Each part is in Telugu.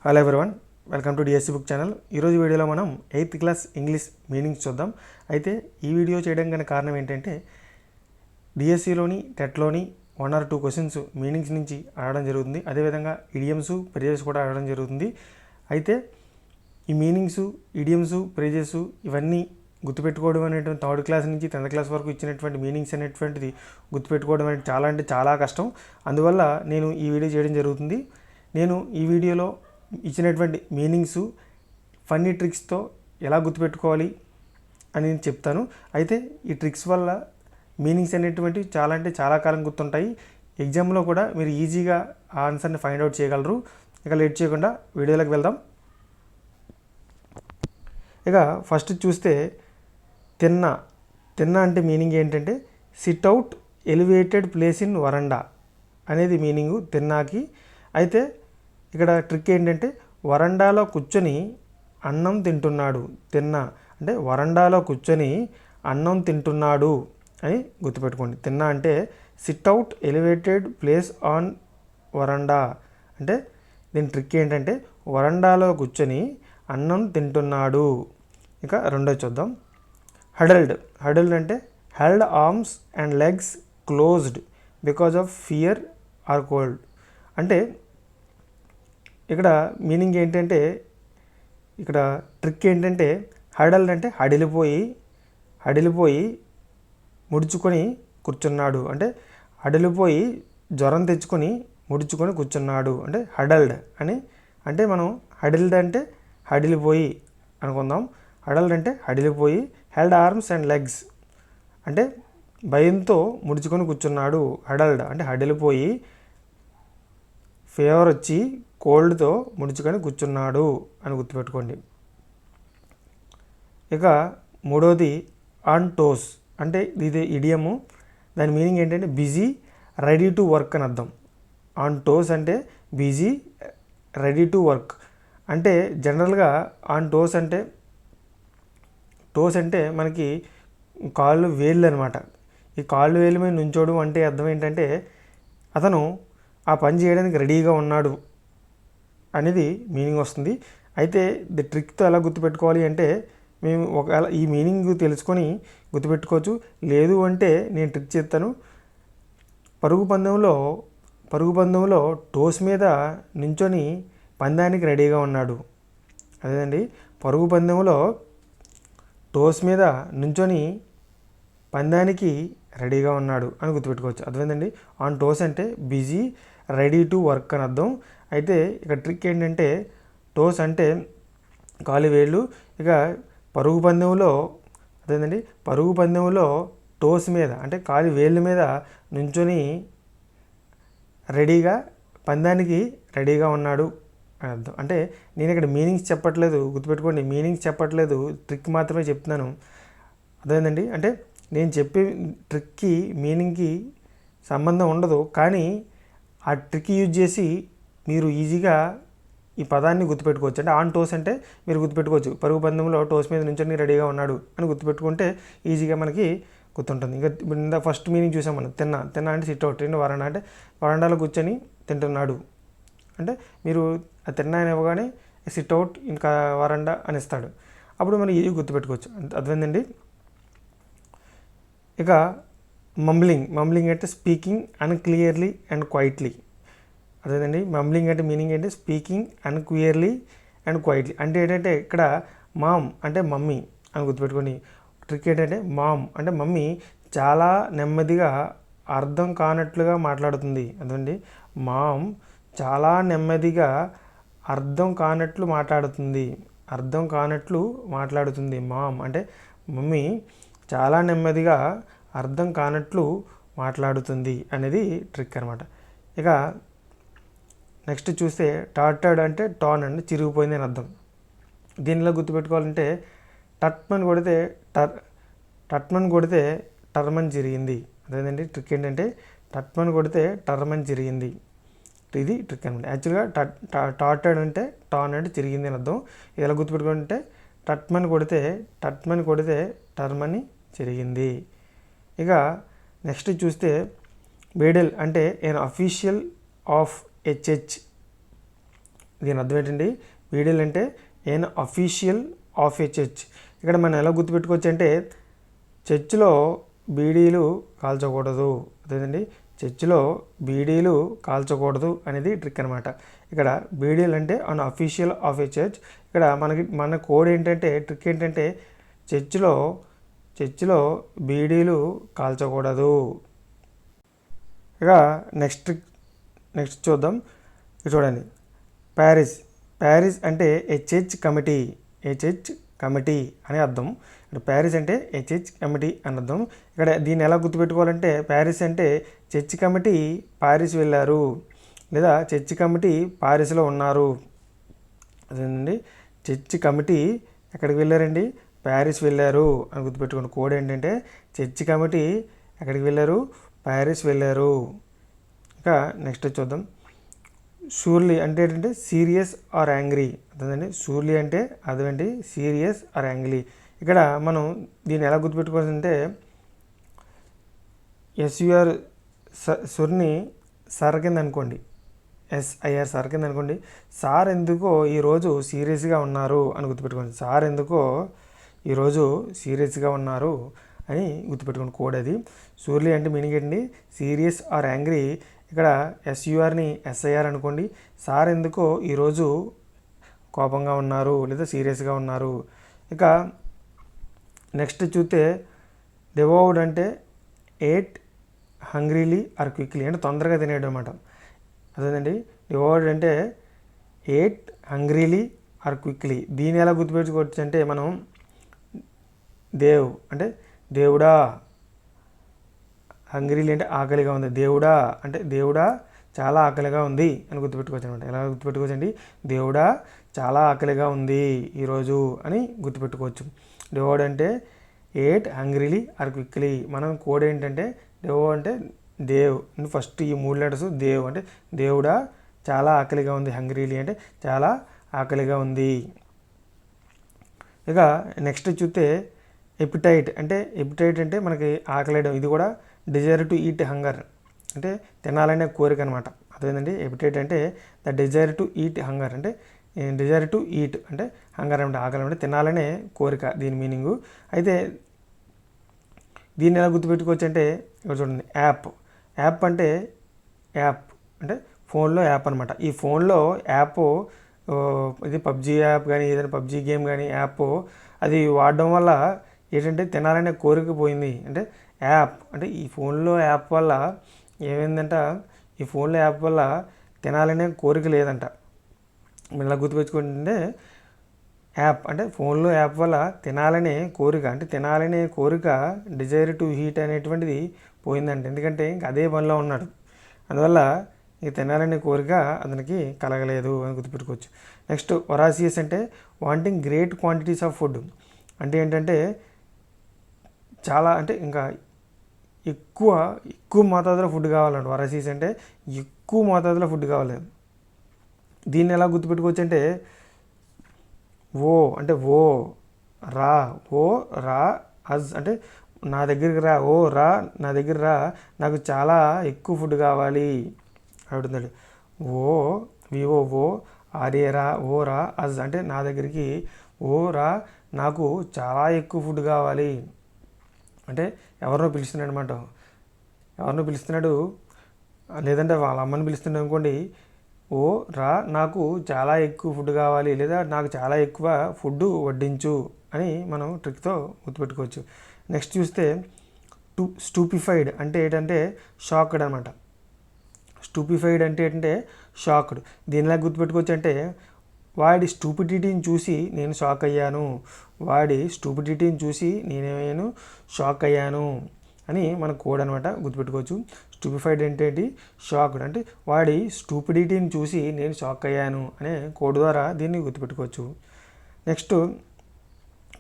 Hello everyone, welcome to DSC book channel. ఈరోజు వీడియోలో మనం 8th క్లాస్ ఇంగ్లీష్ మీనింగ్స్ చూద్దాం. అయితే ఈ వీడియో చేయడం గల కారణం ఏంటంటే డిఎస్సిలోని టెట్లోని 1 or 2 క్వశ్చన్స్ మీనింగ్స్ నుంచి అడగడం జరుగుతుంది. అదేవిధంగా ఇడియమ్స్ ఫ్రేజెస్ కూడా అడగడం జరుగుతుంది. అయితే ఈ మీనింగ్స్, ఇడియమ్స్, ఫ్రేజెస్ ఇవన్నీ గుర్తుపెట్టుకోవడం అనేటువంటి 3rd క్లాస్ నుంచి 10th క్లాస్ వరకు ఇచ్చినటువంటి మీనింగ్స్ అనేటువంటిది గుర్తుపెట్టుకోవడం అనేది చాలా కష్టం. అందువల్ల నేను ఈ వీడియో చేయడం జరుగుతుంది. నేను ఈ వీడియోలో ఇచ్చినటువంటి మీనింగ్స్ ఫన్నీ ట్రిక్స్తో ఎలా గుర్తుపెట్టుకోవాలి అని నేను చెప్తాను. అయితే ఈ ట్రిక్స్ వల్ల మీనింగ్స్ అనేటువంటివి చాలా కాలం గుర్తుంటాయి. ఎగ్జామ్లో కూడా మీరు ఈజీగా ఆ ఆన్సర్ని ఫైండ్ అవుట్ చేయగలరు. ఇక లేట్ చేయకుండా వీడియోలోకి వెళ్దాం. ఇక ఫస్ట్ చూస్తే తిన్న అంటే మీనింగ్ ఏంటంటే SIT out elevated place in వరండా అనేది మీనింగు తిన్నాకి. అయితే ఇక్కడ ట్రిక్ ఏంటంటే వరండాలో కూర్చొని అన్నం తింటున్నాడు. తిన్నా అంటే వరండాలో కూర్చొని అన్నం తింటున్నాడు అని గుర్తుపెట్టుకోండి. తిన్నా అంటే SIT out elevated place on వరండా అంటే దీని ట్రిక్ ఏంటంటే వరండాలో కూర్చొని అన్నం తింటున్నాడు. ఇంకా రెండో చూద్దాం. హడల్డ్ అంటే held arms and legs closed because of fear or cold. అంటే ఇక్కడ మీనింగ్ ఏంటంటే ఇక్కడ ట్రిక్ ఏంటంటే హడల్డ్ అంటే హడిలిపోయి ముడుచుకొని కూర్చున్నాడు. అంటే హడిలిపోయి జ్వరం తెచ్చుకొని ముడుచుకొని కూర్చున్నాడు అంటే హడల్డ్ అని. అంటే మనం హడిల్డ్ అంటే హడిలిపోయి అనుకుందాం. హడల్డ్ అంటే హడిలిపోయి, హెల్డ్ ఆర్మ్స్ అండ్ లెగ్స్ అంటే భయంతో ముడుచుకొని కూర్చున్నాడు. హడల్డ్ అంటే హడిలిపోయి, ఫీవర్ వచ్చి కోల్డ్తో ముడుచుకొని కూర్చున్నాడు అని గుర్తుపెట్టుకోండి. ఇక మూడోది ఆన్ టోస్ అంటే ఇది ఇడియము. దాని మీనింగ్ ఏంటంటే బిజీ, రెడీ టు వర్క్ అని అర్థం. ఆన్ టోస్ అంటే బిజీ, రెడీ టు వర్క్. అంటే జనరల్గా ఆన్ టోస్ అంటే మనకి కాళ్ళు వేళ్ళు అనమాట. ఈ కాళ్ళు వేలు మీద నుంచోడు అంటే అర్థం ఏంటంటే అతను ఆ పని చేయడానికి రెడీగా ఉన్నాడు అనేది మీనింగ్ వస్తుంది. అయితే ది ట్రిక్తో ఎలా గుర్తుపెట్టుకోవాలి అంటే మేము ఒకవేళ ఈ మీనింగ్ తెలుసుకొని గుర్తుపెట్టుకోవచ్చు. లేదు అంటే నేను ట్రిక్ చెప్తాను. పరుగు పందెంలో టోస్ మీద నించొని పందానికి రెడీగా ఉన్నాడు. అదేనండి, పరుగు పందెంలో టోస్ మీద నుంచొని పందానికి రెడీగా ఉన్నాడు అని గుర్తుపెట్టుకోవచ్చు. అర్థమైందండి. ఆన్ టోస్ అంటే బిజీ, రెడీ టు వర్క్ అని అర్థం. అయితే ఇక ట్రిక్ ఏంటంటే టోస్ అంటే కాలి వేళ్ళు. ఇక పరుగు పందెంలో టోస్ మీద అంటే కాలి వేళ్ళ మీద నుంచొని పందానికి రెడీగా ఉన్నాడు అని అర్థం. అంటే నేను ఇక్కడ మీనింగ్స్ చెప్పట్లేదు, గుర్తుపెట్టుకోండి. మీనింగ్స్ చెప్పట్లేదు, ట్రిక్ మాత్రమే చెప్తున్నాను. అర్థమైందండి. అంటే నేను చెప్పే ట్రిక్కి మీనింగ్కి సంబంధం ఉండదు, కానీ ఆ ట్రిక్ యూజ్ చేసి మీరు ఈజీగా ఈ పదాన్ని గుర్తుపెట్టుకోవచ్చు. అంటే ఆన్ టోస్ అంటే మీరు గుర్తుపెట్టుకోవచ్చు. పరుగు పందెంలో టోస్ మీద నుంచొని రెడీగా ఉన్నాడు అని గుర్తుపెట్టుకుంటే ఈజీగా మనకి గుర్తుంటుంది. ఇంకా ఫస్ట్ మీనింగ్ చూసాం మనం. తిన్నా అంటే సిట్ అవుట్. వరండా అంటే వరండాలో కూర్చొని తింటున్నాడు. అంటే మీరు ఆ తిన్నా అని ఇవ్వగానే సిట్ అవుట్ ఇంకా వరండా అని ఇస్తాడు. అప్పుడు మనం ఈజీ గుర్తుపెట్టుకోవచ్చు. అర్థమైందండి. ఇక మమ్లింగ్ అంటే స్పీకింగ్ అన్క్లియర్లీ అండ్ క్వైట్లీ. అదేనండి, మమ్లింగ్ అంటే మీనింగ్ ఏంటి స్పీకింగ్ అన్క్లియర్లీ అండ్ క్వైట్లీ. అంటే ఏంటంటే ఇక్కడ మామ్ అంటే మమ్మీ అని గుర్తుపెట్టుకోండి. ట్రిక్ ఏంటంటే మామ్ అంటే మమ్మీ చాలా నెమ్మదిగా అర్థం కానట్లుగా మాట్లాడుతుంది. అదండి, మామ్ చాలా నెమ్మదిగా అర్థం కానట్లు మాట్లాడుతుంది. మామ్ అంటే మమ్మీ చాలా నెమ్మదిగా అర్థం కానట్లు మాట్లాడుతుంది అనేది ట్రిక్ అనమాట. ఇక నెక్స్ట్ చూస్తే టార్టర్డ్ అంటే టాన్ అంటే చిరిగిపోయింది అని అర్థం. దీనిలో గుర్తుపెట్టుకోవాలంటే టర్మన్ కొడితే టర్మన్ చిరిగింది. అదేంటండి ట్రిక్ ఏంటంటే టర్మన్ కొడితే టర్మన్ చిరిగింది. ఇది ట్రిక్ అనమాట. యాక్చువల్గా టార్టర్డ్ అంటే టాన్ అంటే చిరిగింది అని అర్థం. ఇది ఎలా గుర్తుపెట్టుకుంటే టర్మన్ కొడితే టర్మని చిరిగింది. ఇక నెక్స్ట్ చూస్తే బేడెల్ అంటే ఎన్ అఫీషియల్ ఆఫ్ ఏ చర్చ్. దీని అర్థం ఏంటండి, బీడీలు అంటే ఎన్ అఫీషియల్ ఆఫ్ ఏ చర్చ్. ఇక్కడ మనం ఎలా గుర్తుపెట్టుకోవచ్చు అంటే చర్చిలో బీడీలు కాల్చకూడదు, అదేంటండి చర్చిలో బీడీలు కాల్చకూడదు అనేది ట్రిక్ అనమాట. ఇక్కడ బీడీలు అంటే an official of A church. ఇక్కడ మన కోడ్ ఏంటంటే, ట్రిక్ ఏంటంటే చర్చిలో బీడీలు కాల్చకూడదు. ఇక నెక్స్ట్ చూద్దాం. చూడండి, ప్యారిస్ అంటే ఏ చర్చ్ కమిటీ అని అర్థం. ఇక్కడ ప్యారిస్ అంటే ఏ చర్చ్ కమిటీ అని అర్థం. ఇక్కడ దీన్ని ఎలా గుర్తుపెట్టుకోవాలంటే ప్యారిస్ అంటే చర్చ్ కమిటీ పారిస్ వెళ్ళారు, లేదా చర్చ్ కమిటీ పారిస్లో ఉన్నారు. అదేంటండి, చర్చ్ కమిటీ ఎక్కడికి వెళ్ళారండి, ప్యారిస్ వెళ్ళారు అని గుర్తుపెట్టుకోండి. కోడ్ ఏంటంటే చర్చ్ కమిటీ ఎక్కడికి వెళ్ళారు, ప్యారిస్ వెళ్ళారు. ఇంకా నెక్స్ట్ చూద్దాం. షూర్లీ అంటే ఏంటంటే సీరియస్ ఆర్ యాంగ్రీ. అదేంటండి, షూర్లీ అంటే అదేంటి సీరియస్ ఆర్ యాంగ్రీ. ఇక్కడ మనం దీన్ని ఎలా గుర్తుపెట్టుకోవాలంటే ఎస్యూఆర్ సుర్ని సర్ కింద అనుకోండి, ఎస్ఐఆర్ సార్ కింద అనుకోండి. సార్ ఎందుకో ఈరోజు సీరియస్గా ఉన్నారు అని గుర్తుపెట్టుకోండి. సార్ ఎందుకో ఈరోజు సీరియస్గా ఉన్నారు అని గుర్తుపెట్టుకోండి. కోడ్ అది. షూర్లీ అంటే మీనింగ్ ఏంటండి, సీరియస్ ఆర్ యాంగ్రీ. ఇక్కడ ఎస్యూఆర్ని ఎస్ఐఆర్ అనుకోండి. సార్ ఎందుకో ఈరోజు కోపంగా ఉన్నారు లేదా సీరియస్గా ఉన్నారు. ఇక నెక్స్ట్ చూస్తే డివోర్డ్ అంటే ఏట్ హంగ్రీలీ ఆర్ క్విక్లీ అంటే తొందరగా తినేయడం అనమాట. అదేనండి, డివోర్డ్ అంటే ఏట్ హంగ్రీలీ ఆర్ క్విక్లీ. దీన్ని ఎలా గుర్తుపెట్టుకోవచ్చు అంటే మనం అంటే దేవుడా, హంగ్రీలీ అంటే ఆకలిగా ఉంది, దేవుడా అంటే దేవుడా చాలా ఆకలిగా ఉంది అని గుర్తుపెట్టుకోవచ్చు అనమాట. ఎలా గుర్తుపెట్టుకోవచ్చు అండి, దేవుడా చాలా ఆకలిగా ఉంది ఈరోజు అని గుర్తుపెట్టుకోవచ్చు. డివోర్డ్ అంటే ఏట్ హంగ్రీలీ ఆర్ క్విక్లీ. మనం కోడ్ ఏంటంటే డివో అంటే దేవ్, ఫస్ట్ ఈ 3 లెటర్స్ దేవ్ అంటే దేవుడా చాలా ఆకలిగా ఉంది, హంగ్రీలీ అంటే చాలా ఆకలిగా ఉంది. ఇక నెక్స్ట్ చూస్తే ఎపిటైట్ అంటే మనకి ఆకలేయడం. ఇది కూడా డిజైర్ టు ఈట్ హంగర్ అంటే తినాలనే కోరిక అనమాట. అదేంటండి, ఎపిటైట్ అంటే the desire to eat hunger అంటే డిజైర్ టు ఈట్ అంటే హంగర్ అంటే ఆకలి అంటే తినాలనే కోరిక, దీని మీనింగు. అయితే దీన్ని ఎలా గుర్తుపెట్టుకోవచ్చు అంటే ఇక్కడ చూడండి, యాప్ అంటే ఫోన్లో యాప్ అనమాట. ఈ ఫోన్లో యాప్ ఇది పబ్జీ యాప్ కానీ ఏదైనా పబ్జీ గేమ్ కానీ యాప్ అది వాడడం వల్ల ఏంటంటే తినాలనే కోరిక పోయింది. అంటే యాప్ అంటే ఈ ఫోన్లో యాప్ వల్ల ఏమైందంట, ఈ ఫోన్లో యాప్ వల్ల తినాలనే కోరిక లేదంట. మీరు ఇలా గుర్తుపెట్టుకుంటే యాప్ అంటే ఫోన్లో యాప్ వల్ల తినాలనే కోరిక అంటే తినాలనే కోరిక డిజైర్ టు హీట్ అనేటువంటిది పోయిందంట. ఎందుకంటే ఇంక అదే పనిలో ఉన్నాడు, అందువల్ల ఇక తినాలనే కోరిక అతనికి కలగలేదు అని గుర్తుపెట్టుకోవచ్చు. నెక్స్ట్ వొరాసియస్ అంటే wanting great quantities of food అంటే ఏంటంటే చాలా అంటే ఇంకా ఎక్కువ మోతాదులో ఫుడ్ కావాలంట. వొరాసియస్ అంటే ఎక్కువ మోతాదులో ఫుడ్ కావాలి. దీన్ని ఎలా గుర్తుపెట్టుకోవచ్చు అంటే ఓ రా అజ్ అంటే నా దగ్గరికి రా, నా దగ్గర రా, నాకు చాలా ఎక్కువ ఫుడ్ కావాలి అడుగుతున్నాడు. ఓ ఆర్ఏరా రా అజ్ అంటే నా దగ్గరికి రా, నాకు చాలా ఎక్కువ ఫుడ్ కావాలి అంటే ఎవరినో పిలుస్తున్నాడు అనమాట. ఎవరినో పిలుస్తున్నాడు, లేదంటే వాళ్ళ అమ్మని పిలుస్తున్నాడు అనుకోండి. రా, నాకు చాలా ఎక్కువ ఫుడ్ కావాలి లేదా నాకు చాలా ఎక్కువ ఫుడ్ వడ్డించు అని మనం ట్రిక్తో గుర్తుపెట్టుకోవచ్చు. నెక్స్ట్ చూస్తే స్టూపిఫైడ్ అంటే ఏంటంటే షాక్డ్ అనమాట. స్టూపిఫైడ్ అంటే ఏంటంటే షాక్డ్. దీనిలా గుర్తుపెట్టుకోవచ్చు అంటే వాడి స్టూపిడిటీని చూసి నేను షాక్ అయ్యాను, నేనేమయ్యాను షాక్ అయ్యాను అని మన కోడ్ అనమాట, గుర్తుపెట్టుకోవచ్చు. స్టూపిఫైడ్ అంటే ఏంటి, షాక్డ్ అంటే వాడి స్టూపిడిటీని చూసి నేను షాక్ అయ్యాను అనే కోడ్ ద్వారా దీన్ని గుర్తుపెట్టుకోవచ్చు. నెక్స్ట్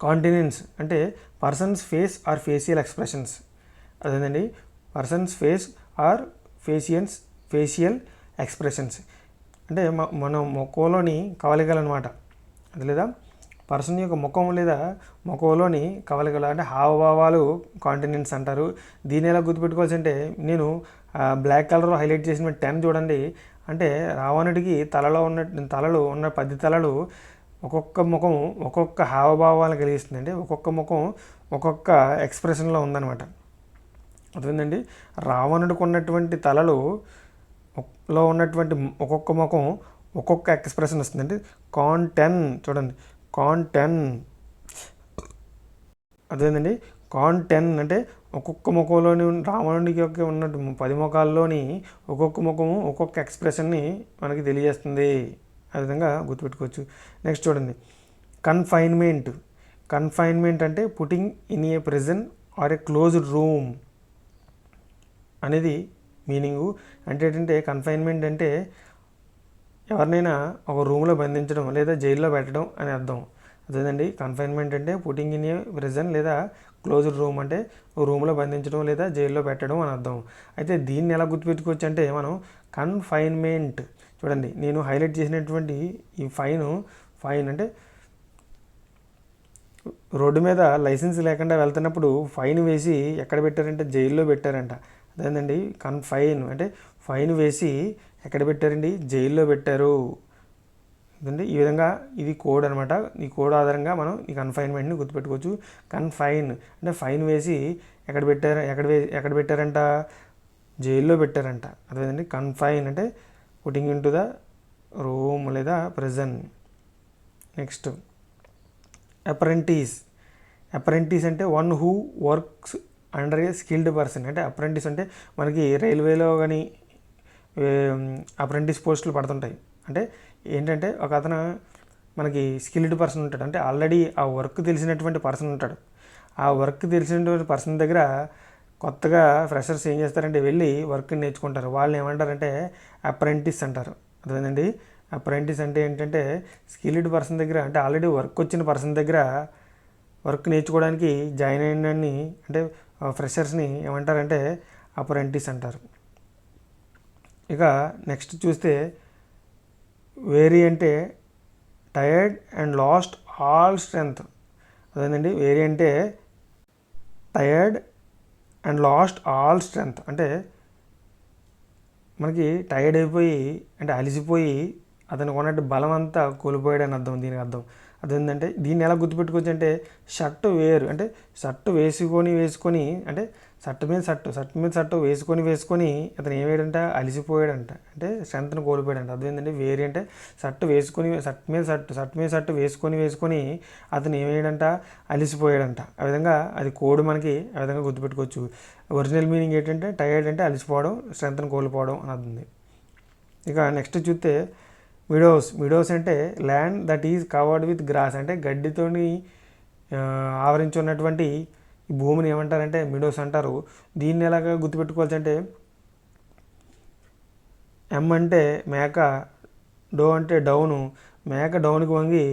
కాంటినెన్స్ అంటే persons face or facial expressions. అదేనండి, persons face or facial expressions అంటే మన ముఖంలోని కవలికలు అనమాట. అది లేదా పర్సన్ యొక్క ముఖం లేదా ముఖంలోని కవలికలు అంటే హావభావాలు కాంటినెన్స్ అంటారు. దీన్ని ఎలా గుర్తుపెట్టుకోవాల్సి అంటే నేను బ్లాక్ కలర్లో హైలైట్ చేసిన 10 చూడండి, అంటే రావణుడికి తలలు ఉన్న 10 తలలు ఒక్కొక్క ముఖం ఒక్కొక్క హావభావాలను కలిగిస్తుంది. అంటే ఒక్కొక్క ముఖం ఒక్కొక్క ఎక్స్ప్రెషన్లో ఉందన్నమాట. అర్థమైందండి. రావణుడికి ఉన్నటువంటి తలలు లో ఉన్నటువంటి ఒక్కొక్క ముఖం ఒక్కొక్క ఎక్స్ప్రెషన్ వస్తుంది. అంటే కాన్10 చూడండి, కాన్10 అదేంటండి. కాన్10 అంటే ఒక్కొక్క ముఖంలోని రావణుడికి యొక్క ఉన్న 10 ముఖాల్లోని ఒక్కొక్క ముఖము ఒక్కొక్క ఎక్స్ప్రెషన్ని మనకి తెలియజేస్తుంది. ఆ విధంగా గుర్తుపెట్టుకోవచ్చు. నెక్స్ట్ చూడండి, కన్ఫైన్మెంట్. కన్ఫైన్మెంట్ అంటే putting in a prison or A closed room అనేది మీనింగు. అంటే ఏంటంటే కన్ఫైన్మెంట్ అంటే ఎవరినైనా ఒక రూమ్లో బంధించడం లేదా జైల్లో పెట్టడం అని అర్థం. అదేనండి. కన్ఫైన్మెంట్ అంటే పుట్టింగ్ ఇన్ ఏ ప్రిజన్ లేదా క్లోజ్డ్ రూమ్ అంటే రూమ్లో బంధించడం లేదా జైల్లో పెట్టడం అని అర్థం. అయితే దీన్ని ఎలా గుర్తుపెట్టుకోవచ్చు అంటే మనం కన్ఫైన్మెంట్ చూడండి, నేను హైలైట్ చేసినటువంటి ఈ ఫైన్ అంటే రోడ్డు మీద లైసెన్స్ లేకుండా వెళ్తున్నప్పుడు ఫైన్ వేసి ఎక్కడ పెట్టారంటే జైల్లో పెట్టారంట. అదేంటండి కన్ఫైన్ అంటే ఫైన్ వేసి ఎక్కడ పెట్టారండి, జైల్లో పెట్టారు. అదండి. ఈ విధంగా ఇది కోడ్ అనమాట. ఈ కోడ్ ఆధారంగా మనం ఈ కన్ఫైన్మెంట్ని గుర్తుపెట్టుకోవచ్చు. కన్ఫైన్ అంటే ఫైన్ వేసి ఎక్కడ పెట్టారంట, జైల్లో పెట్టారంట. అదేంటండి కన్ఫైన్ అంటే putting in to the room లేదా ప్రిజన్. Next apprentice. అప్రెంటిస్ అంటే one who works under A skilled person. అంటే అప్రెంటిస్ అంటే మనకి రైల్వేలో కానీ అప్రెంటిస్ పోస్టులు పడుతుంటాయి. అంటే ఏంటంటే ఒక అతను మనకి స్కిల్డ్ పర్సన్ ఉంటాడు. అంటే ఆల్రెడీ ఆ వర్క్ తెలిసినటువంటి పర్సన్ ఉంటాడు. ఆ వర్క్ తెలిసినటువంటి పర్సన్ దగ్గర కొత్తగా ఫ్రెషర్స్ ఏం చేస్తారంటే వెళ్ళి వర్క్ నేర్చుకుంటారు. వాళ్ళని ఏమంటారంటే అప్రెంటిస్ అంటారు. అదేనండి. అప్రెంటిస్ అంటే ఏంటంటే స్కిల్డ్ పర్సన్ దగ్గర, అంటే ఆల్రెడీ వర్క్ వచ్చిన పర్సన్ దగ్గర వర్క్ నేర్చుకోవడానికి జాయిన్ అయినని అంటే ఫ్రెషర్స్ని ఏమంటారంటే అప్రెంటిస్ అంటారు. ఇక నెక్స్ట్ చూస్తే వేరీ అంటే tired and last all strength. అదేనండి. వేరీ అంటే tired and last all strength అంటే మనకి టైర్డ్ అయిపోయి అంటే అలసిపోయి అతనికి ఉన్నట్టు బలం అంతా కోల్పోయాడని అర్థం. దీనికి అర్థం అదేంటంటే దీన్ని ఎలా గుర్తుపెట్టుకోవచ్చు అంటే షర్టు వేరు అంటే షర్టు వేసుకొని అంటే షర్టు మీద షర్టు వేసుకొని అతను ఏమేడంట, అలిసిపోయాడంట. అంటే స్ట్రెంత్ని కోల్పోయాడంట. అదేంటంటే వేరి అంటే షర్టు మీద షర్టు వేసుకొని అతను ఏమేయడంట, అలిసిపోయాడంట. ఆ విధంగా అది కోడ్ మనకి ఆ విధంగా గుర్తుపెట్టుకోవచ్చు. ఒరిజినల్ మీనింగ్ ఏంటంటే టైర్డ్ అంటే అలిసిపోవడం, స్ట్రెంత్ని కోల్పోవడం అని అర్థం. ఇక నెక్స్ట్ చూస్తే మిడోస్ అంటే land that is covered with grass. అంటే గడ్డితోని ఆవరించి ఉన్నటువంటి ఈ భూమిని ఏమంటారంటే మిడోస్ అంటారు. దీన్ని ఎలాగ గుర్తుపెట్టుకోవచ్చు అంటే ఎం అంటే మేక, డో అంటే డౌను. మేక డౌన్కి వంగి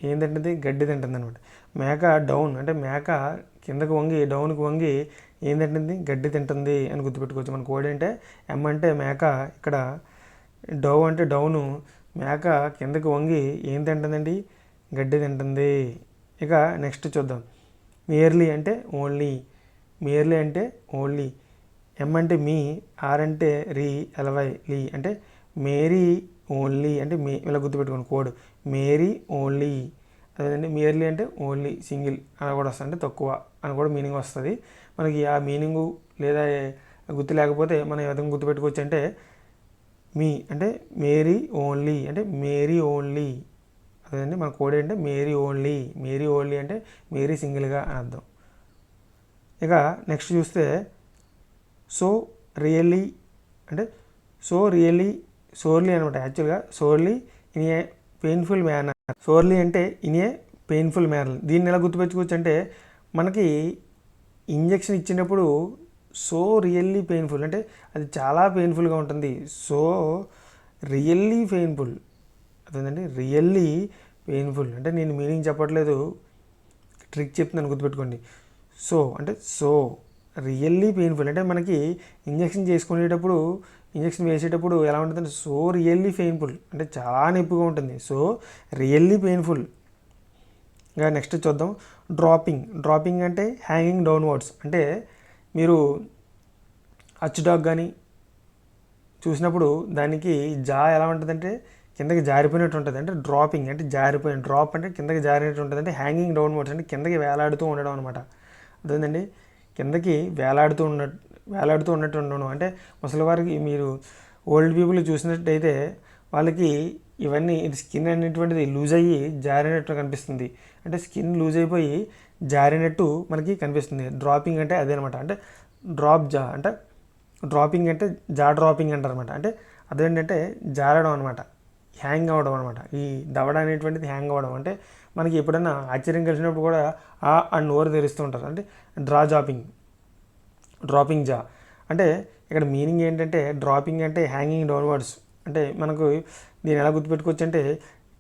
ఏం తింటుంది, గడ్డి తింటుంది అనమాట. మేక డౌన్ అంటే మేక కిందకు వంగి డౌన్కి వంగి ఏం తింటుంది, గడ్డి తింటుంది అని గుర్తుపెట్టుకోవచ్చు. మన కోడ్ అంటే ఎం అంటే మేక, ఇక్కడ డౌ అంటే డౌను. మేక కిందకి వంగి ఏం తింటుందండి, గడ్డి తింటుంది. ఇక నెక్స్ట్ చూద్దాం. మియర్లీ అంటే ఓన్లీ. మియర్లీ అంటే ఓన్లీ. ఎం అంటే మీ, ఆర్ అంటే రీ, ఎల్వై లీ అంటే మేరీ ఓన్లీ. అంటే ఇలా గుర్తుపెట్టుకోండి కోడ్ మేరీ ఓన్లీ. అదేంటండి మియర్లీ అంటే ఓన్లీ, సింగిల్ అని కూడా వస్తుంది. అంటే తక్కువ అని కూడా మీనింగ్ వస్తుంది. మనకి ఆ మీనింగు లేదా గుర్తు లేకపోతే మనం ఏ విధంగా గుర్తుపెట్టుకోవచ్చు అంటే మీ అంటే మేరీ ఓన్లీ అంటే మేరీ ఓన్లీ. అదేండి మన కోడ్ అంటే మేరీ ఓన్లీ అంటే మేరీ సింగిల్గా అని అర్థం. ఇక నెక్స్ట్ చూస్తే సో రియల్లీ అంటే సోర్లీ అనమాట. యాక్చువల్గా సోర్లీ ఇన్ ఏ పెయిన్ఫుల్ మేనర్. సోర్లీ అంటే ఇన్ ఏ పెయిన్ఫుల్ మేనర్. దీన్ని ఎలా గుర్తుపెట్టుకోవచ్చు అంటే మనకి ఇంజెక్షన్ ఇచ్చినప్పుడు సో రియల్లీ పెయిన్ఫుల్ అంటే అది చాలా పెయిన్ఫుల్గా ఉంటుంది. So really painful. అదేంటండి రియల్లీ పెయిన్ఫుల్ అంటే నేను మీనింగ్ చెప్పట్లేదు, ట్రిక్ చెప్తున్నాను గుర్తుపెట్టుకోండి. సో అంటే సో రియల్లీ పెయిన్ఫుల్ అంటే మనకి ఇంజెక్షన్ వేసేటప్పుడు ఎలా ఉంటుందంటే సో రియల్లీ పెయిన్ఫుల్ అంటే చాలా నొప్పిగా ఉంటుంది. So really painful. ఇంకా నెక్స్ట్ చూద్దాం. డ్రాపింగ్ అంటే హ్యాంగింగ్ డౌన్వర్డ్స్. అంటే మీరు అచ్ డాగ్ కానీ చూసినప్పుడు దానికి జా ఎలా ఉంటుందంటే కిందకి జారిపోయినట్టు ఉంటుంది, అంటే డ్రాపింగ్ అంటే జారిపోయిన, డ్రాప్ అంటే కిందకి జారినట్టు ఉంటుంది, అంటే హ్యాంగింగ్ డౌన్ వర్డ్స్ అంటే కిందకి వేలాడుతూ ఉండడం అనమాట. అదేంటండి కిందకి వేలాడుతూ ఉన్నట్టు ఉండడం. అంటే ముసలి వారికి మీరు ఓల్డ్ పీపుల్ చూసినట్టయితే వాళ్ళకి ఇవన్నీ స్కిన్ అనేటువంటిది లూజ్ అయ్యి జారినట్టు కనిపిస్తుంది, అంటే స్కిన్ లూజ్ అయిపోయి జారినట్టు మనకి కనిపిస్తుంది. డ్రాపింగ్ అంటే అదేనమాట, అంటే డ్రాప్ జా అంటే డ్రాపింగ్ అంటే జా డ్రాపింగ్ అంటారు అనమాట. అంటే అదేంటంటే జారడం అనమాట, హ్యాంగ్ అవ్వడం అనమాట. ఈ దవడ అనేటువంటిది హ్యాంగ్ అవ్వడం అంటే మనకి ఎప్పుడైనా ఆశ్చర్యం కలిసినప్పుడు కూడా ఆ అని నోరు తెరుస్తూ ఉంటారు, అంటే డ్రాపింగ్ జా. అంటే ఇక్కడ మీనింగ్ ఏంటంటే డ్రాపింగ్ అంటే హ్యాంగింగ్ డౌన్వర్డ్స్. అంటే మనకు దీన్ని ఎలా గుర్తుపెట్టుకోవచ్చు అంటే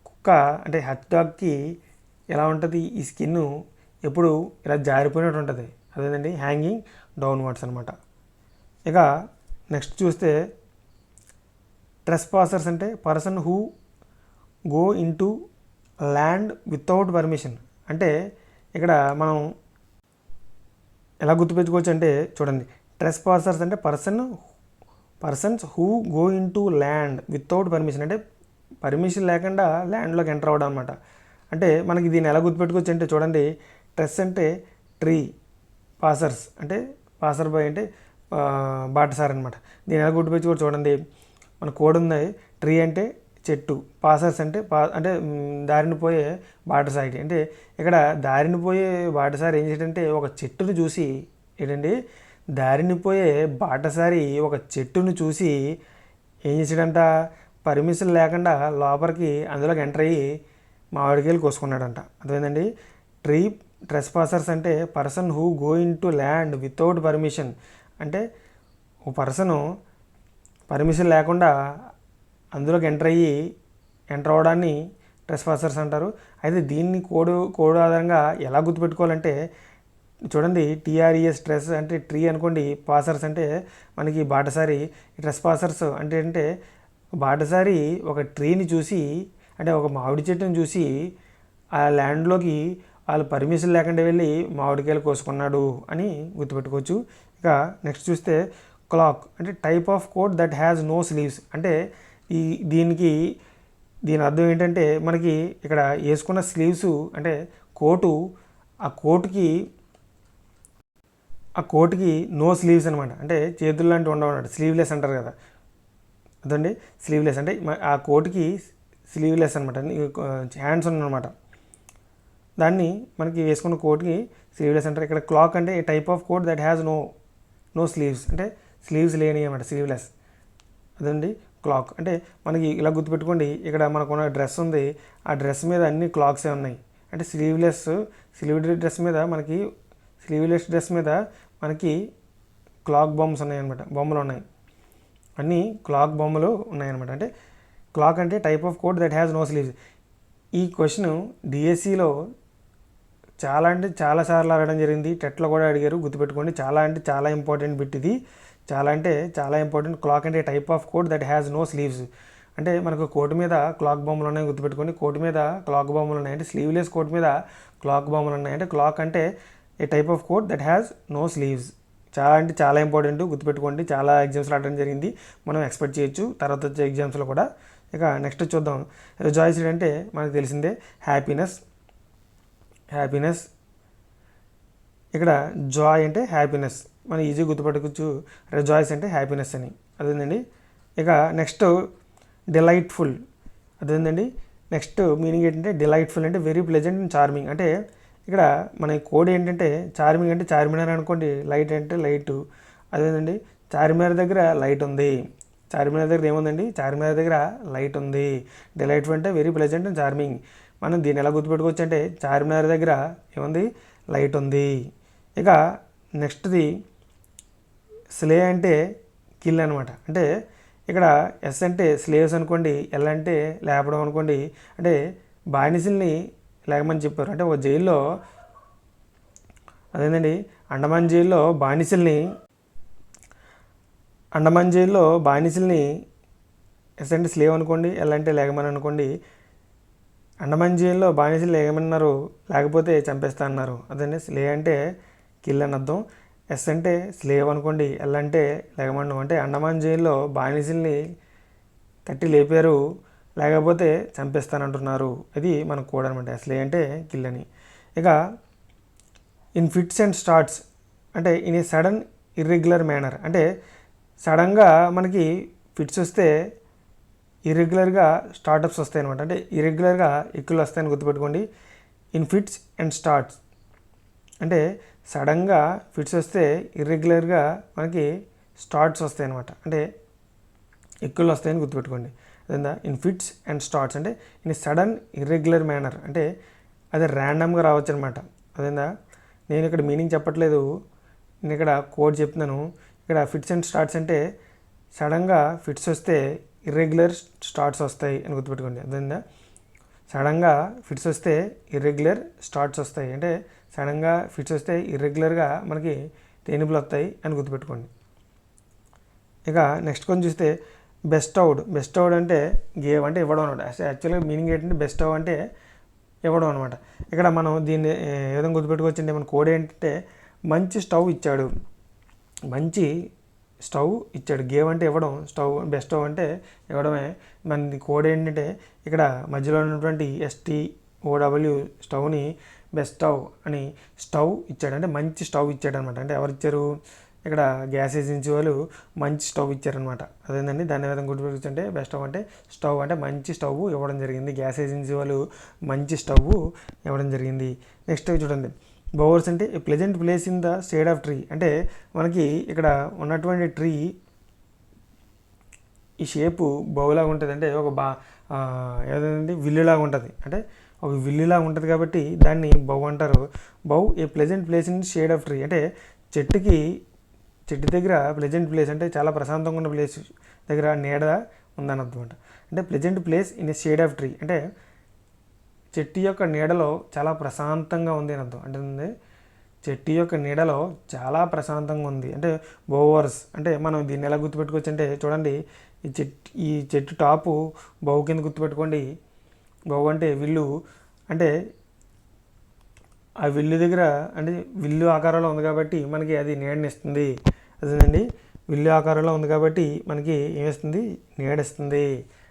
కుక్క అంటే హచ్ డాగ్కి ఎలా ఉంటుంది, ఈ స్కిన్ ఎప్పుడు ఇలా జారిపోయినట్టు ఉంటుంది, అదేనండి హ్యాంగింగ్ డౌన్వర్డ్స్ అనమాట. ఇక నెక్స్ట్ చూస్తే ట్రెస్పాసర్స్ అంటే person who go in to land without permission. అంటే ఇక్కడ మనం ఎలా గుర్తుపెట్టుకోవచ్చు అంటే చూడండి, ట్రెస్పాసర్స్ అంటే persons who go in to land without permission, అంటే పర్మిషన్ లేకుండా ల్యాండ్లోకి ఎంటర్ అవ్వడం అనమాట. అంటే మనకి దీన్ని ఎలా గుర్తుపెట్టుకోవచ్చు అంటే చూడండి, ట్రెస్ అంటే ట్రీ, పాసర్స్ అంటే పాసర్ బై అంటే బాటసార్ అనమాట. దీన్ని ఎలా గుర్తుపెట్టుకోవచ్చు చూడండి, మన కోడ్ ఉంది, ట్రీ అంటే చెట్టు, పాసర్స్ అంటే అంటే దారిని పోయే బాటసారి. అంటే ఇక్కడ దారిని పోయే బాటసారి ఏం చేయాలంటే ఒక చెట్టును చూసి ఏంటండి, దారిని పోయే బాటసారి ఒక చెట్టును చూసి ఏం చేసాడంట, పర్మిషన్ లేకుండా లోపలికి అందులోకి ఎంటర్ అయ్యి మామిడికాయలు కోసుకున్నాడంట. అదేంటండి ట్రెస్పాసర్స్ అంటే person who go in to land without permission. అంటే ఒక పర్సను పర్మిషన్ లేకుండా అందులోకి ఎంటర్ అవ్వడాన్ని ట్రెస్పాసర్స్ అంటారు. అయితే దీన్ని కోడ్ ఆధారంగా ఎలా గుర్తుపెట్టుకోవాలంటే చూడండి, టీఆర్ఈఎస్ ట్రెస్ అంటే ట్రీ అనుకోండి, పాసర్స్ అంటే మనకి బాటసారి. ట్రెస్పాసర్స్ అంటే బాటసారి ఒక ట్రీని చూసి, అంటే ఒక మామిడి చెట్టుని చూసి ఆ ల్యాండ్లోకి వాళ్ళు పర్మిషన్ లేకుండా వెళ్ళి మామిడికాయలు కోసుకున్నాడు అని గుర్తుపెట్టుకోవచ్చు. ఇక నెక్స్ట్ చూస్తే క్లాక్ అంటే type of coat that has no sleeves. అంటే దీని అర్థం ఏంటంటే మనకి ఇక్కడ వేసుకున్న స్లీవ్స్ అంటే కోటు, ఆ కోటుకి నో స్లీవ్స్ అనమాట, అంటే చేతులు లాంటివి ఉండవు అన్నమాట, స్లీవ్లెస్ అంటారు కదా, అదండి స్లీవ్లెస్. అంటే ఆ కోటుకి స్లీవ్లెస్ అనమాట, హ్యాండ్స్ ఉన్నమాట, దాన్ని మనకి వేసుకున్న కోట్కి స్లీవ్లెస్ అంటారు. ఇక్కడ క్లాక్ అంటే a type of coat that has no sleeves, అంటే స్లీవ్స్ లేని అనమాట, స్లీవ్లెస్. అదండి క్లాక్. అంటే మనకి ఇలా గుర్తుపెట్టుకోండి, ఇక్కడ మనకున్న డ్రెస్ ఉంది, ఆ డ్రెస్ మీద అన్ని క్లాక్సే ఉన్నాయి, అంటే స్లీవ్లెస్ డ్రెస్ మీద మనకి క్లాక్ బొమ్మస్ ఉన్నాయన్నమాట, బొమ్మలు ఉన్నాయి, అన్నీ క్లాక్ బొమ్మలు ఉన్నాయన్నమాట. అంటే క్లాక్ అంటే type of coat that has no sleeves. ఈ క్వశ్చన్ డిఎస్సిలో చాలా అంటే చాలాసార్లు అడగడం జరిగింది, టెట్లో కూడా అడిగారు, గుర్తుపెట్టుకోండి. చాలా ఇంపార్టెంట్ బిట్ ఇది, చాలా ఇంపార్టెంట్. క్లాక్ అంటే type of coat that has no sleeves. అంటే మనకు కోట్ మీద క్లాక్ బొమ్మలు ఉన్నాయి, గుర్తుపెట్టుకోండి. కోట్ మీద క్లాక్ బొమ్మలు ఉన్నాయి, అంటే స్లీవ్లెస్ కోట్ మీద క్లాక్ బొమ్మలు ఉన్నాయి. అంటే క్లాక్ అంటే a type of coat that has no sleeves. చాలా ఇంపార్టెంట్, గుర్తుపెట్టుకోండి. చాలా ఎగ్జామ్స్లో అడగడం జరిగింది, మనం ఎక్స్పెక్ట్ చేయొచ్చు తర్వాత వచ్చే ఎగ్జామ్స్లో కూడా. ఇక నెక్స్ట్ చూద్దాం. రిజాయిస్డ్ అంటే మనకు తెలిసిందే హ్యాపీనెస్. ఇక్కడ జాయ్ అంటే హ్యాపీనెస్, మనం ఈజీ గుర్తుపెట్టుకోవచ్చు, రిజాయిస్ అంటే హ్యాపీనెస్ అని, అదేంటండి. ఇక నెక్స్ట్ డిలైట్ఫుల్, అదేంటండి. నెక్స్ట్ మీనింగ్ ఏంటంటే డిలైట్ఫుల్ అంటే వెరీ ప్లెజెంట్ అండ్ చార్మింగ్. అంటే ఇక్కడ మన కోడ్ ఏంటంటే చార్మింగ్ అంటే చార్మినార్ అనుకోండి, లైట్ అంటే లైటు, అదేంటండి. చార్మినార్ దగ్గర లైట్ ఉంది, చార్మినార్ దగ్గర ఏముందండి, చార్మినార్ దగ్గర లైట్ ఉంది. డిలైట్ఫుల్ అంటే వెరీ ప్లెజెంట్ అండ్ చార్మింగ్. మనం దీన్ని ఎలా గుర్తుపెట్టుకోవచ్చు అంటే చార్మినార్ దగ్గర ఏముంది, లైట్ ఉంది. ఇక నెక్స్ట్ది స్లే అంటే కిల్ అనమాట. అంటే ఇక్కడ ఎస్ అంటే స్లేవ్స్ అనుకోండి, ఎల్ అంటే లేపడం అనుకోండి, అంటే బానిసల్ని లేకమని చెప్పారు. అంటే ఒక జైల్లో అదేంటండి, అండమాన్ జైల్లో బానిసల్ని ఎస్ అంటే స్లేవ్ అనుకోండి, ఎల్ అంటే లేకమని అనుకోండి. అండమాన్ జైల్లో బానిసలు లేకమన్నారు, లేకపోతే చంపేస్తా అన్నారు, అదండి స్లే అంటే కిల్ అని అర్థం. ఎస్ అంటే స్లేవ్ అనుకోండి, ఎల్ అంటే లెగమండం, అంటే అండమాన్ జైల్లో బానిసల్ని తట్టి లేపారు, లేకపోతే చంపేస్తానంటున్నారు. ఇది మన కోడ్ అనమాట. స్లే అంటే కిల్ అని. ఇక ఇన్ ఫిట్స్ అండ్ స్టార్ట్స్ అంటే in a sudden irregular manner, అంటే సడన్గా మనకి ఫిట్స్ వస్తే ఇర్రెగ్యులర్గా స్టార్టప్స్ వస్తాయి అనమాట. అంటే ఇర్రెగ్యులర్గా ఎక్కువలు వస్తాయని గుర్తుపెట్టుకోండి. ఇన్ ఫిట్స్ అండ్ స్టార్ట్స్ అంటే సడన్గా ఫిట్స్ వస్తే ఇర్రెగ్యులర్గా మనకి స్టార్ట్స్ వస్తాయి అనమాట, అంటే ఎక్కువలు వస్తాయని గుర్తుపెట్టుకోండి. అదేందా ఇన్ ఫిట్స్ అండ్ స్టార్ట్స్ అంటే ఇన్ సడన్ ఇర్రెగ్యులర్ మేనర్, అంటే అది ర్యాండమ్గా రావచ్చు అనమాట. అదేందా నేను ఇక్కడ మీనింగ్ చెప్పట్లేదు, నేను ఇక్కడ కోడ్ చెప్తున్నాను. ఇక్కడ ఫిట్స్ అండ్ స్టార్ట్స్ అంటే సడన్గా ఫిట్స్ వస్తే ఇర్రెగ్యులర్ స్టార్ట్స్ వస్తాయి అని గుర్తుపెట్టుకోండి. అదేందా సడన్గా ఫిట్స్ వస్తే ఇర్రెగ్యులర్ స్టార్ట్స్ వస్తాయి, అంటే సడన్గా ఫిట్స్ వస్తే ఇర్రెగ్యులర్గా మనకి తేనిపులు వస్తాయి అని గుర్తుపెట్టుకోండి. ఇక నెక్స్ట్ కొంచెం చూస్తే బెస్ట్ అవుట్ అంటే గేవ్ అంటే ఇవ్వడం అనమాట. యాక్చువల్గా మీనింగ్ ఏంటంటే బెస్ట్ అవుట్ అంటే ఇవ్వడం అనమాట. ఇక్కడ మనం దీన్ని ఏ విధంగా గుర్తుపెట్టుకోవచ్చు అంటే మన కోడ్ ఏంటంటే మంచి స్టవ్ ఇచ్చాడు, మంచి స్టవ్ ఇచ్చాడు. గేవ్ అంటే ఇవ్వడం, బెస్ట్ స్టవ్ అంటే ఇవ్వడమే. మన కోడ్ ఏంటంటే ఇక్కడ మధ్యలో ఉన్నటువంటి STOW స్టవ్ని బెస్ట్ స్టవ్ అని స్టవ్ ఇచ్చాడు, అంటే మంచి స్టవ్ ఇచ్చాడు అనమాట. అంటే ఎవరు ఇచ్చారు, ఇక్కడ గ్యాస్ ఏజెన్సీ వాళ్ళు మంచి స్టవ్ ఇచ్చారనమాట. అదేంటండి దాని విధంగా గుర్తుపెట్టుకోవచ్చు అంటే బెస్ట్ స్టవ్ అంటే స్టవ్ అంటే మంచి స్టవ్ ఇవ్వడం జరిగింది, గ్యాస్ ఏజెన్సీ వాళ్ళు మంచి స్టవ్ ఇవ్వడం జరిగింది. నెక్స్ట్ చూడండి బోవర్స్ అంటే ఏ pleasant place in the shade of tree, అంటే మనకి ఇక్కడ ఉన్నటువంటి ట్రీ ఈ షేపు బౌలాగా ఉంటుంది, అంటే ఒక ఏదంటే విల్లులాగా ఉంటుంది, అంటే ఒక విల్లులాగా ఉంటుంది కాబట్టి దాన్ని బౌ అంటారు. Bower a pleasant place in shade of tree అంటే చెట్టు దగ్గర ప్లెజెంట్ ప్లేస్ అంటే చాలా ప్రశాంతంగా ఉన్న ప్లేస్ దగ్గర నీడ ఉందని అర్థం అంట. అంటే pleasant place in a shade of tree అంటే చెట్టు యొక్క నీడలో చాలా ప్రశాంతంగా ఉంది అని అర్థం. అంటే చెట్టు యొక్క నీడలో చాలా ప్రశాంతంగా ఉంది అంటే బోవర్స్. అంటే మనం దీన్ని ఎలా గుర్తుపెట్టుకోవచ్చు అంటే చూడండి, ఈ చెట్టు టాపు బౌ కింద గుర్తుపెట్టుకోండి. బౌ అంటే విల్లు, అంటే ఆ విల్లు దగ్గర అంటే విల్లు ఆకారంలో ఉంది కాబట్టి మనకి అది నీడనిస్తుంది. అదేనండి విల్లు ఆకారంలో ఉంది కాబట్టి మనకి ఏమిస్తుంది, నీడనిస్తుంది.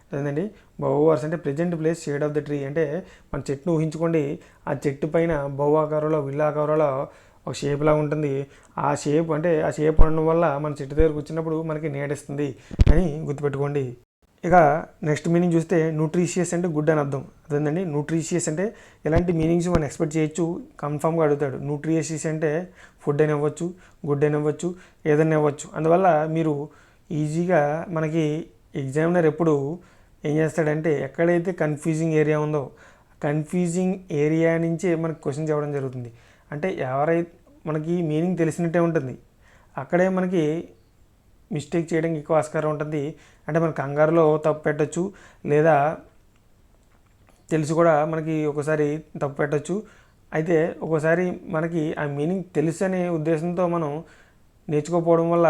అదేనండి బౌవర్స్ అంటే present place shade of the tree, అంటే మన చెట్టును ఊహించుకోండి, ఆ చెట్టు పైన బౌ ఆకారంలో విల్లు ఆకారంలో ఒక షేప్లా ఉంటుంది. ఆ షేప్ అంటే ఆ షేప్ ఉండడం వల్ల మన చెట్టు దగ్గర కూర్చున్నప్పుడు మనకి నీడనిస్తుంది అని గుర్తుపెట్టుకోండి. ఇక నెక్స్ట్ మీనింగ్ చూస్తే న్యూట్రిషియస్ అంటే గుడ్ అని అర్థం. అదేంటండి న్యూట్రిషియస్ అంటే ఎలాంటి మీనింగ్స్ మనం ఎక్స్పెక్ట్ చేయొచ్చు, కన్ఫామ్గా అడుగుతాడు. న్యూట్రిషియస్ అంటే ఫుడ్ అని ఇవ్వచ్చు, గుడ్ అని ఇవ్వచ్చు, ఏదైనా ఇవ్వచ్చు. అందువల్ల మీరు ఈజీగా మనకి ఎగ్జామినర్ ఎప్పుడు ఏం చేస్తాడంటే ఎక్కడైతే కన్ఫ్యూజింగ్ ఏరియా ఉందో కన్ఫ్యూజింగ్ ఏరియా నుంచే మనకి క్వశ్చన్స్ ఇవ్వడం జరుగుతుంది. అంటే ఎవరైతే మనకి మీనింగ్ తెలిసినట్టే ఉంటుంది, అక్కడే మనకి మిస్టేక్ చేయడానికి ఎక్కువ ఆస్కారం ఉంటుంది. అంటే మన కంగారులో తప్పు పెట్టచ్చు, లేదా తెలిసి కూడా మనకి ఒకసారి తప్పు పెట్టచ్చు. అయితే ఒక్కోసారి మనకి ఆ మీనింగ్ తెలుసు అనే ఉద్దేశంతో మనం నేర్చుకోకపోవడం వల్ల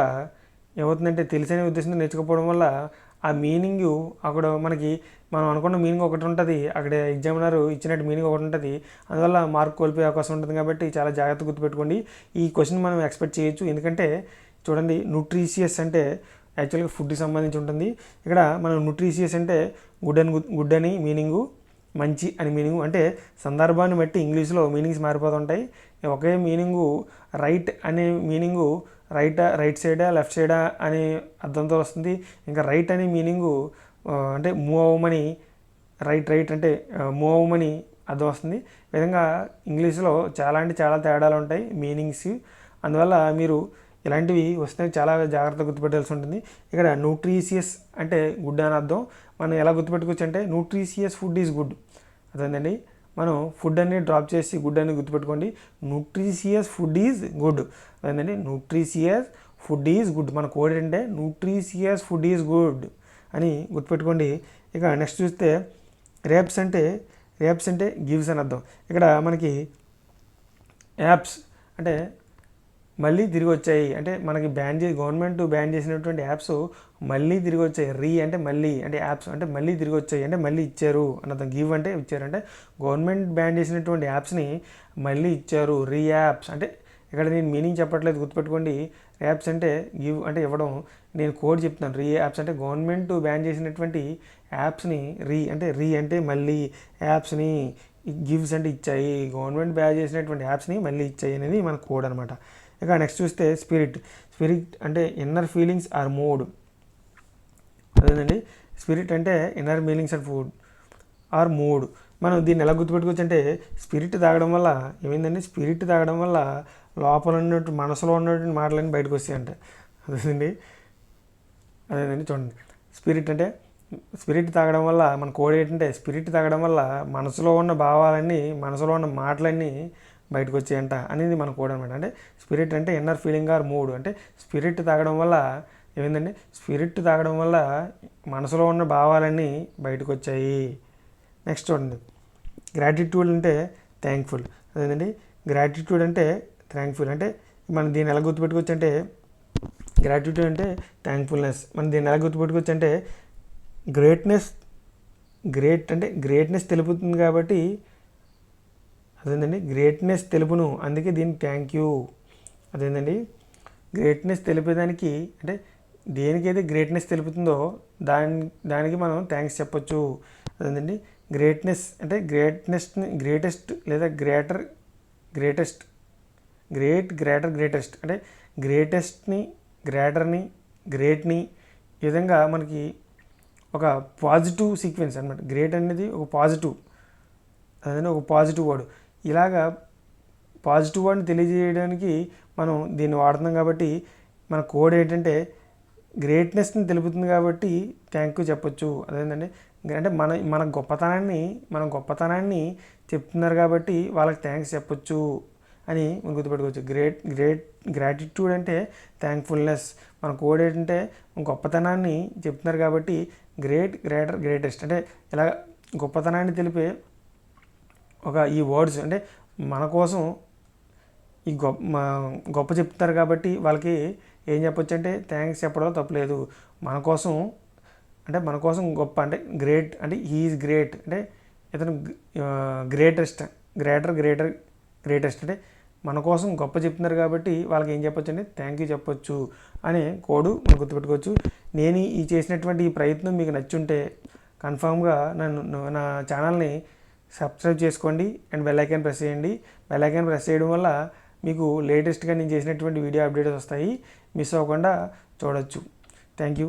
ఏమవుతుందంటే తెలిసనే ఉద్దేశంతో నేర్చుకోకపోవడం వల్ల ఆ మీనింగ్ అక్కడ మనకి మనం అనుకున్న మీనింగ్ ఒకటి ఉంటుంది, అక్కడ ఎగ్జామినర్ ఇచ్చినట్టు మీనింగ్ ఒకటి ఉంటుంది. అందువల్ల మార్క్ కోల్పోయే అవకాశం ఉంటుంది. కాబట్టి చాలా జాగ్రత్త గుర్తుపెట్టుకోండి. ఈ క్వశ్చన్ మనం ఎక్స్పెక్ట్ చేయొచ్చు. ఎందుకంటే చూడండి న్యూట్రిషియస్ అంటే యాక్చువల్గా ఫుడ్కి సంబంధించి ఉంటుంది. ఇక్కడ మనం న్యూట్రిషియస్ అంటే గుడ్ అని మీనింగు, మంచి అని మీనింగు. అంటే సందర్భాన్ని బట్టి ఇంగ్లీష్లో మీనింగ్స్ మారిపోతుంటాయి. ఒకే మీనింగు రైట్ అనే మీనింగు రైట్ సైడా లెఫ్ట్ సైడా అనే అర్థంతో వస్తుంది. ఇంకా రైట్ అనే మీనింగు అంటే మూవ్ అవ్వమని, రైట్ అంటే మూవ్ అవ్వమని అర్థం వస్తుంది. ఈ విధంగా ఇంగ్లీష్లో చాలా తేడాలు ఉంటాయి మీనింగ్స్. అందువల్ల మీరు ఇలాంటివి వస్తే చాలా జాగ్రత్తగా గుర్తుపెట్టాల్సి ఉంటుంది. ఇక్కడ న్యూట్రిషియస్ అంటే గుడ్ అని అర్థం. మనం ఎలా గుర్తుపెట్టుకోవచ్చు అంటే న్యూట్రిషియస్ ఫుడ్ ఈజ్ గుడ్. అదేంటండి మనం ఫుడ్ అని డ్రాప్ చేసి గుడ్ అని గుర్తుపెట్టుకోండి. Nutritious food is good. అదేంటండి న్యూట్రిషియస్ ఫుడ్ ఈజ్ గుడ్. మన కోడ్ ఏంటంటే న్యూట్రిషియస్ ఫుడ్ ఈజ్ గుడ్ అని గుర్తుపెట్టుకోండి. ఇక నెక్స్ట్ చూస్తే రేప్స్ అంటే గివ్స్ అని అర్థం. ఇక్కడ మనకి యాప్స్ అంటే మళ్ళీ తిరిగి వచ్చాయి, అంటే మనకి గవర్నమెంట్ బ్యాన్ చేసినటువంటి యాప్స్ మళ్ళీ తిరిగి వచ్చాయి. అంటే మళ్ళీ, అంటే యాప్స్ అంటే మళ్ళీ తిరిగి వచ్చాయి, అంటే మళ్ళీ ఇచ్చారు అని అర్థం. గివ్ అంటే ఇచ్చారు, అంటే గవర్నమెంట్ బ్యాన్ చేసినటువంటి యాప్స్ని మళ్ళీ ఇచ్చారు. యాప్స్ అంటే ఇక్కడ నేను మీనింగ్ చెప్పట్లేదు, గుర్తుపెట్టుకోండి. యాప్స్ అంటే గివ్ అంటే ఇవ్వడం, నేను కోడ్ చెప్తున్నాను. రీ యాప్స్ అంటే గవర్నమెంట్ బ్యాన్ చేసినటువంటి యాప్స్ని రీ అంటే మళ్ళీ యాప్స్ని, గివ్స్ అంటే ఇచ్చాయి, గవర్నమెంట్ బ్యాన్ చేసినటువంటి యాప్స్ని మళ్ళీ ఇచ్చాయి అనేది మన కోడ్ అనమాట. ఇక నెక్స్ట్ చూస్తే స్పిరిట్ అంటే ఇన్నర్ ఫీలింగ్స్ ఆర్ మూడ్. అదేనండి, స్పిరిట్ అంటే ఇన్నర్ ఫీలింగ్స్ ఆర్ మూడ్. మనం దీన్ని ఎలా గుర్తుపెట్టుకోవచ్చు అంటే స్పిరిట్ తాగడం వల్ల ఏమైందండి, స్పిరిట్ తాగడం వల్ల లోపల ఉన్నట్టు మనసులో ఉన్నటువంటి మాటలన్నీ బయటకు వస్తాయంట. అదేనండి చూడండి, స్పిరిట్ తాగడం వల్ల మన కోడ్ ఏంటంటే స్పిరిట్ తాగడం వల్ల మనసులో ఉన్న భావాలన్నీ, మనసులో ఉన్న మాటలన్నీ బయటకు వచ్చాయంట అనేది మన కోడ్ అనమాట. అంటే స్పిరిట్ అంటే ఇన్నర్ ఫీలింగ్ ఆర్ మూడ్. అంటే స్పిరిట్ తాగడం వల్ల ఏమైందండి, స్పిరిట్ తాగడం వల్ల మనసులో ఉన్న భావాలన్నీ బయటకు వచ్చాయి. నెక్స్ట్ చూడండి, గ్రాటిట్యూడ్ అంటే థ్యాంక్ఫుల్. అదేంటండి, గ్రాటిట్యూడ్ అంటే థ్యాంక్ఫుల్. అంటే మనం దీన్ని ఎలా గుర్తుపెట్టుకోవచ్చు అంటే గ్రాటిట్యూడ్ అంటే థ్యాంక్ఫుల్నెస్. మనం దీన్ని ఎలా గుర్తుపెట్టుకోవచ్చు అంటే గ్రేట్నెస్ తెలుపుతుంది కాబట్టి, అదేంటండి గ్రేట్నెస్ తెలుపును, అందుకే దీన్ని థ్యాంక్ యూ. అదేంటండి గ్రేట్నెస్ తెలిపేదానికి అంటే దేనికైతే గ్రేట్నెస్ తెలుపుతుందో దానికి మనం థ్యాంక్స్ చెప్పొచ్చు. అదేంటండి గ్రేట్నెస్ అంటే గ్రేటెస్ట్ లేదా గ్రేటెస్ట్ అంటే గ్రేటెస్ట్ని, గ్రేటర్ని, గ్రేట్ని ఈ విధంగా మనకి ఒక పాజిటివ్ సీక్వెన్స్ అనమాట. గ్రేట్ అనేది ఒక పాజిటివ్, అదే ఒక పాజిటివ్ వర్డ్. ఇలాగా పాజిటివ్ వర్డ్ని తెలియజేయడానికి మనం దీన్ని వాడుతున్నాం కాబట్టి మన కోడ్ ఏంటంటే గ్రేట్నెస్ని తెలుపుతుంది కాబట్టి థ్యాంక్ యూ చెప్పొచ్చు. అదేంటంటే అంటే మన గొప్పతనాన్ని చెప్తున్నారు కాబట్టి వాళ్ళకి థ్యాంక్స్ చెప్పొచ్చు అని మనం గుర్తుపెట్టుకోవచ్చు. గ్రాటిట్యూడ్ అంటే థ్యాంక్ఫుల్నెస్. మన కోడ్ ఏంటంటే గొప్పతనాన్ని చెప్తున్నారు కాబట్టి గ్రేటెస్ట్ అంటే ఇలా గొప్పతనాన్ని తెలిపే ఈ వర్డ్స్ అంటే మన కోసం ఈ గొప్ప చెప్తున్నారు కాబట్టి వాళ్ళకి ఏం చెప్పొచ్చు అంటే థ్యాంక్స్ చెప్పడంలో తప్పలేదు. మన కోసం గొప్ప అంటే గ్రేట్ అంటే హీఈస్ గ్రేట్ అంటే ఇతను గ్రేటెస్ట్ అంటే మన కోసం గొప్ప చెప్తున్నారు కాబట్టి వాళ్ళకి ఏం చెప్పొచ్చు అంటే థ్యాంక్ యూ చెప్పొచ్చు అనే కోడ్ మనం గుర్తుపెట్టుకోవచ్చు. నేను ఈ చేసినటువంటి ఈ ప్రయత్నం మీకు నచ్చుంటే కన్ఫామ్గా నా ఛానల్ని సబ్స్క్రైబ్ చేసుకోండి అండ్ బెల్ ఐకాన్ ప్రెస్ చేయండి. బెల్ ఐకాన్ ప్రెస్ చేయడం వల్ల మీకు లేటెస్ట్గా నేను చేసినటువంటి వీడియో అప్డేట్స్ వస్తాయి, మిస్ అవ్వకుండా చూడొచ్చు. Thank you.